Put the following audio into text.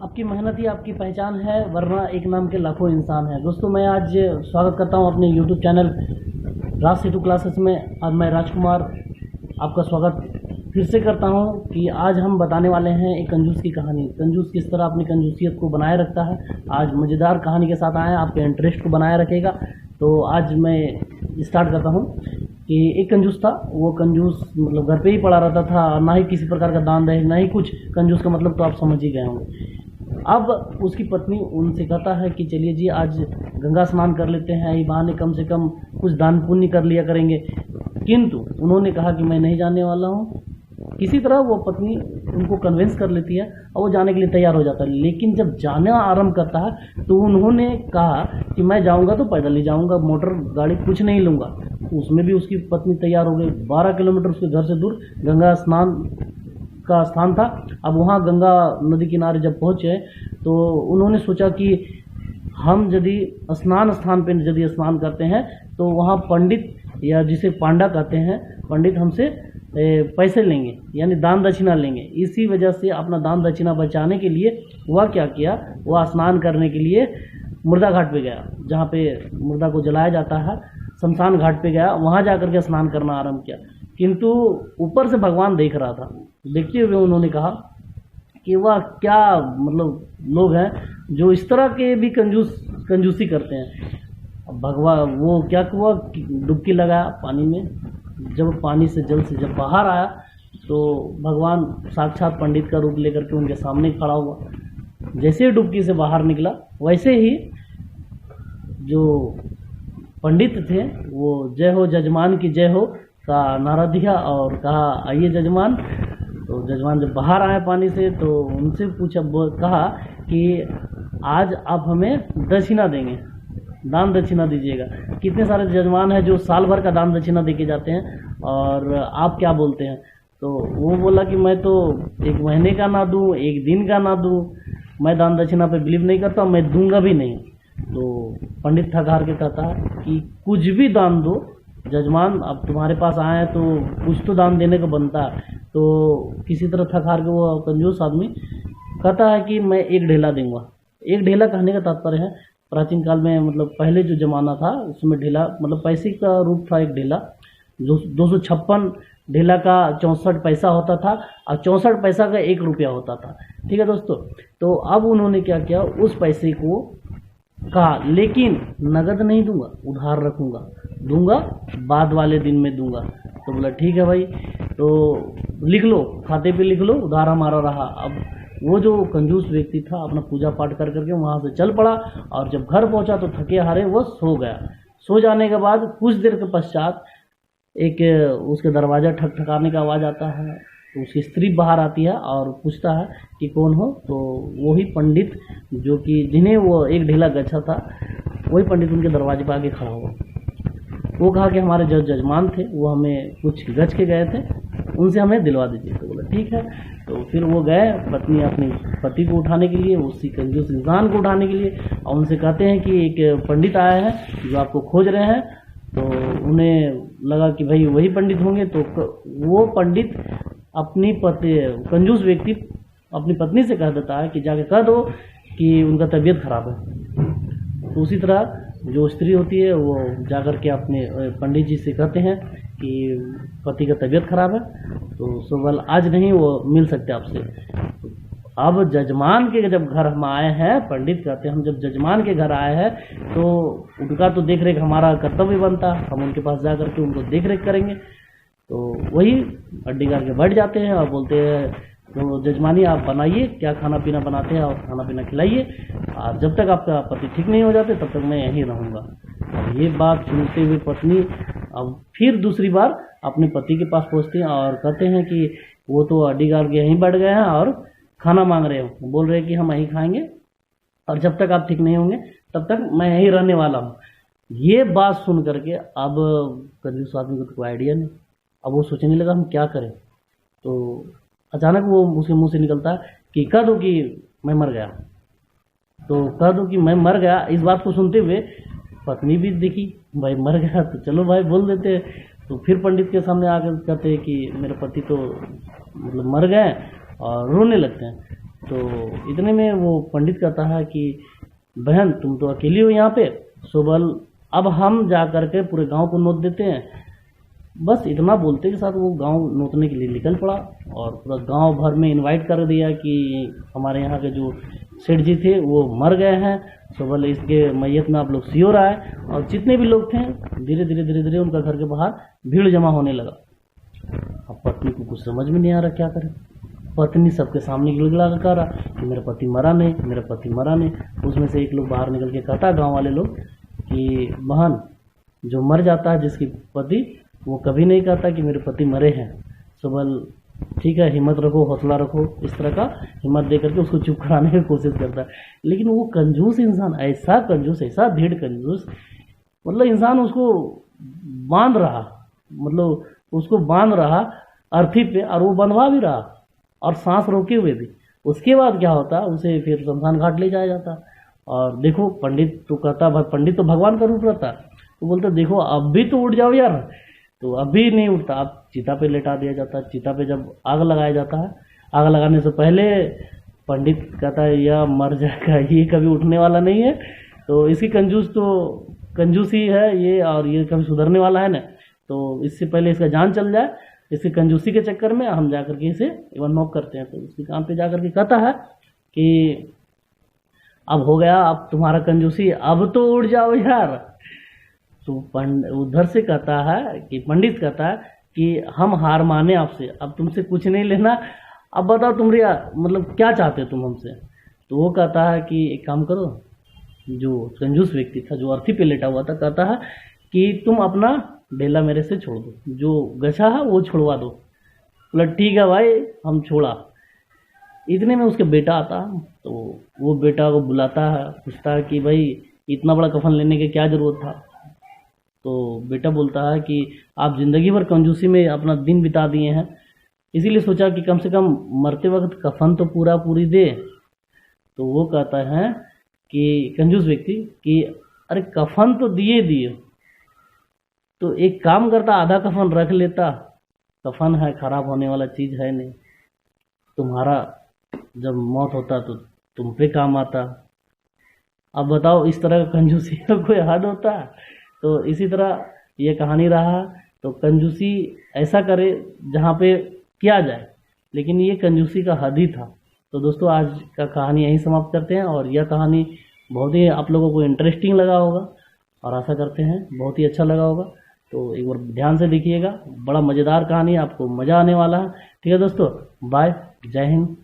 आपकी मेहनत ही आपकी पहचान है, वरना एक नाम के लाखों इंसान हैं। दोस्तों, मैं आज स्वागत करता हूं अपने यूट्यूब चैनल राज सेतु क्लासेस में। आज मैं राजकुमार आपका स्वागत फिर से करता हूं कि आज हम बताने वाले हैं एक कंजूस की कहानी। कंजूस किस तरह अपनी कंजूसियत को बनाए रखता है। आज मज़ेदार कहानी के साथ आए हैं, आपके इंटरेस्ट को बनाए रखेगा। तो आज मैं स्टार्ट करता हूं कि एक कंजूस था। वो कंजूस मतलब घर पे ही पड़ा रहता था, ना ही किसी प्रकार का दान दहेज, ना ही कुछ। कंजूस का मतलब तो आप समझ ही गए होंगे। अब उसकी पत्नी उनसे कहता है कि चलिए जी, आज गंगा स्नान कर लेते हैं, ये बहाने कम से कम कुछ दान पुण्य कर लिया करेंगे। किंतु उन्होंने कहा कि मैं नहीं जाने वाला हूँ। किसी तरह वो पत्नी उनको कन्विंस कर लेती है और वो जाने के लिए तैयार हो जाता है। लेकिन जब जाना आरंभ करता है तो उन्होंने कहा कि मैं जाऊँगा तो पैदल ही जाऊँगा, मोटर गाड़ी कुछ नहीं लूँगा। उसमें भी उसकी पत्नी तैयार हो गई। 12 किलोमीटर उसके घर से दूर गंगा स्नान का स्थान था। अब वहाँ गंगा नदी किनारे जब पहुँचे तो उन्होंने सोचा कि हम यदि स्नान स्थान पर यदि स्नान करते हैं तो वहाँ पंडित, या जिसे पांडा कहते हैं, पंडित हमसे पैसे लेंगे, यानी दान दक्षिणा लेंगे। इसी वजह से अपना दान दक्षिणा बचाने के लिए वह क्या किया, वह स्नान करने के लिए मुर्दा घाट पे गया, जहाँ पे मुर्दा को जलाया जाता है। शमशान घाट पे गया, वहाँ जाकर के स्नान करना आरंभ किया। किंतु ऊपर से भगवान देख रहा था। देखते हुए उन्होंने कहा कि वह क्या मतलब लोग हैं जो इस तरह के भी कंजूसी करते हैं। अब भगवान वो क्या हुआ, डुबकी लगाया पानी में। जब पानी से जल से जब बाहर आया तो भगवान साक्षात पंडित का रूप लेकर के उनके सामने खड़ा हुआ। जैसे ही डुबकी से बाहर निकला, वैसे ही जो पंडित थे वो जय हो जजमान की जय हो का नारा दिया और कहा आइए जजमान। तो जजमान जब बाहर आए पानी से तो उनसे कहा कि आज आप हमें दक्षिणा देंगे, दान दक्षिणा दीजिएगा। कितने सारे जजमान हैं जो साल भर का दान दक्षिणा देके जाते हैं, और आप क्या बोलते हैं? तो वो बोला कि मैं तो 1 महीने का ना दूं, 1 दिन का ना दूं, मैं दान दक्षिणा पे बिलीव नहीं करता, मैं दूंगा भी नहीं। तो पंडित थक हार के कहता है कि कुछ भी दान दो जजमान, अब तुम्हारे पास आए हैं तो कुछ तो दान देने को बनता है। तो किसी तरह थक हार के वो कंजूस आदमी कहता है कि मैं 1 ढेला दूंगा। 1 ढेला कहने का तात्पर्य है, प्राचीन काल में मतलब पहले जो ज़माना था उसमें ढेला मतलब पैसे का रूप था। 1 ढेला जो 256 ढेला का 64 पैसा होता था, और 64 पैसा का 1 रुपया होता था। ठीक है दोस्तों। तो अब उन्होंने क्या किया, उस पैसे को कहा लेकिन नगद नहीं दूंगा, उधार रखूंगा, दूंगा बाद वाले दिन में दूंगा। तो बोला ठीक है भाई, तो लिख लो, खाते पे लिख लो, उधार हमारा रहा। अब वो जो कंजूस व्यक्ति था अपना पूजा पाठ कर करके वहाँ से चल पड़ा, और जब घर पहुँचा तो थके हारे वो सो गया। सो जाने के बाद कुछ देर के पश्चात एक उसके दरवाज़ा ठकठकाने का आवाज़ आता है। तो उसकी स्त्री बाहर आती है और पूछता है कि कौन हो। तो वही पंडित जो कि जिन्हें वो 1 ढेला गच्छा था, वही पंडित उनके दरवाजे पर आके खड़ा हुआ। वो कहा कि हमारे जो जजमान थे वो हमें कुछ गछ के गए थे, उनसे हमें दिलवा दीजिए। तो बोला ठीक है। तो फिर वो गए पत्नी अपने पति को उठाने के लिए, उसी कंजूस इंसान को उठाने के लिए, और उनसे कहते हैं कि एक पंडित आया है जो आपको खोज रहे हैं। तो उन्हें लगा कि भाई वही पंडित होंगे। तो वो पंडित अपनी कंजूस व्यक्ति अपनी पत्नी से कह देता है कि जाके कह दो कि उनका तबीयत खराब है। तो उसी तरह जो स्त्री होती है वो जाकर के अपने पंडित जी से कहते हैं कि पति का तबीयत खराब है, तो सुबह आज नहीं वो मिल सकते आपसे। अब जजमान के जब घर हम आए हैं, पंडित कहते हैं हम जब जजमान के घर आए हैं तो उनका तो देख रेख हमारा कर्तव्य बनता है, हम उनके पास जा करके उनको देख रेख करेंगे। तो वही अड्डी करके बैठ जाते हैं और बोलते हैं तो जजमानी आप बनाइए, क्या खाना पीना बनाते हैं और खाना पीना खिलाइए, और जब तक आपका पति ठीक नहीं हो जाते तब तक मैं यहीं रहूँगा। अब ये बात सुनते हुए पत्नी अब फिर दूसरी बार अपने पति के पास पहुँचते हैं और कहते हैं कि वो तो अड्डी करके यहीं बैठ गए हैं और खाना मांग रहे हो, बोल रहे हैं कि हम यहीं खाएंगे और जब तक आप ठीक नहीं होंगे तब तक मैं यहीं रहने वाला हूँ। ये बात सुन करके अब कंजूस आदमी को तो कोई आइडिया नहीं। अब वो सोचने लगा हम क्या करें। तो अचानक वो उसके मुंह से निकलता है कि कह दो कि मैं मर गया। तो कह दो कि मैं मर गया। इस बात को सुनते हुए पत्नी भी देखी, भाई मर गया तो चलो भाई बोल देते हैं। तो फिर पंडित के सामने आकर कहते हैं कि मेरे पति तो मतलब मर गए, और रोने लगते हैं। तो इतने में वो पंडित कहता है कि बहन तुम तो अकेली हो यहाँ पे, सो बल अब हम जा कर के पूरे गांव को नोत देते हैं। बस इतना बोलते के साथ वो गांव नोतने के लिए निकल पड़ा, और पूरा गांव भर में इनवाइट कर दिया कि हमारे यहाँ के जो सेठ जी थे वो मर गए हैं, सो बोले इसके मैयत में आप लोग श्योर आए। और जितने भी लोग थे धीरे धीरे उनका घर के बाहर भीड़ जमा होने लगा। अब पत्नी को कुछ समझ में नहीं आ रहा क्या करे। पत्नी सबके सामने गिड़गिड़ा कर कह रहा कि मेरा पति मरा नहीं, मेरा पति मरा नहीं। उसमें से एक लोग बाहर निकल के कहता है गाँव वाले लोग कि बहन जो मर जाता है जिसकी पति, वो कभी नहीं कहता कि मेरे पति मरे हैं। सो बल ठीक है, हिम्मत रखो, हौसला रखो, इस तरह का हिम्मत दे करके उसको चुप कराने की कोशिश करता है। लेकिन वो कंजूस इंसान, ऐसा कंजूस, ऐसा ढीठ कंजूस, मतलब इंसान उसको बांध रहा, मतलब उसको बांध रहा अर्थी पे, और वो बंधवा भी रहा और सांस रोके हुए भी। उसके बाद क्या होता, उसे फिर शमशान घाट ले जाया जाता। और देखो पंडित तो कहता, पंडित तो भगवान का रूप रहता, तो बोलते देखो अब भी तो उठ जाओ यार, तो अभी नहीं उठता। अब चिता पे लेटा दिया जाता है। चिता पे जब आग लगाया जाता है, आग लगाने से पहले पंडित कहता है यह मर जाएगा, ये कभी उठने वाला नहीं है, तो इसकी कंजूसी है ये, और ये कभी सुधरने वाला है ना, तो इससे पहले इसका जान चल जाए, इसकी कंजूसी के चक्कर में हम जाकर के इसे इवन ऑफ करते हैं। तो उसके काम पे जाकर के कहता है कि अब हो गया, अब तुम्हारा कंजूसी, अब तो उठ जाओ यार। तो उधर से कहता है कि पंडित कहता है कि हम हार माने आपसे, अब तुमसे कुछ नहीं लेना, अब बताओ तुम्हारी मतलब क्या चाहते हो तुम हमसे। तो वो कहता है कि एक काम करो, जो कंजूस व्यक्ति था जो अर्थी पे लेटा हुआ था, कहता है कि तुम अपना ढेला मेरे से छोड़ दो, जो गछा है वो छुड़वा दो। बोला ठीक है भाई, हम छोड़ा। इतने में उसके बेटा आता, तो वो बेटा को बुलाता है, पूछता है कि भाई इतना बड़ा कफन लेने की क्या ज़रूरत था। तो बेटा बोलता है कि आप ज़िंदगी भर कंजूसी में अपना दिन बिता दिए हैं, इसीलिए सोचा कि कम से कम मरते वक्त कफन तो पूरी दे। तो वो कहता है कि कंजूस व्यक्ति कि अरे कफन तो दिए, तो एक काम करता, आधा कफन रख लेता, कफन है खराब होने वाला चीज़ है नहीं, तुम्हारा जब मौत होता तो तुम पे काम आता। अब बताओ इस तरह का कंजूसी का कोई हद होता है। तो इसी तरह ये कहानी रहा। तो कंजूसी ऐसा करे जहाँ पे किया जाए, लेकिन ये कंजूसी का हद ही था। तो दोस्तों आज का कहानी यहीं समाप्त करते हैं, और यह कहानी बहुत ही आप लोगों को इंटरेस्टिंग लगा होगा, और आशा करते हैं बहुत ही अच्छा लगा होगा। तो एक बार ध्यान से देखिएगा, बड़ा मज़ेदार कहानी, आपको मज़ा आने वाला है। ठीक है दोस्तों, बाय, जय हिंद।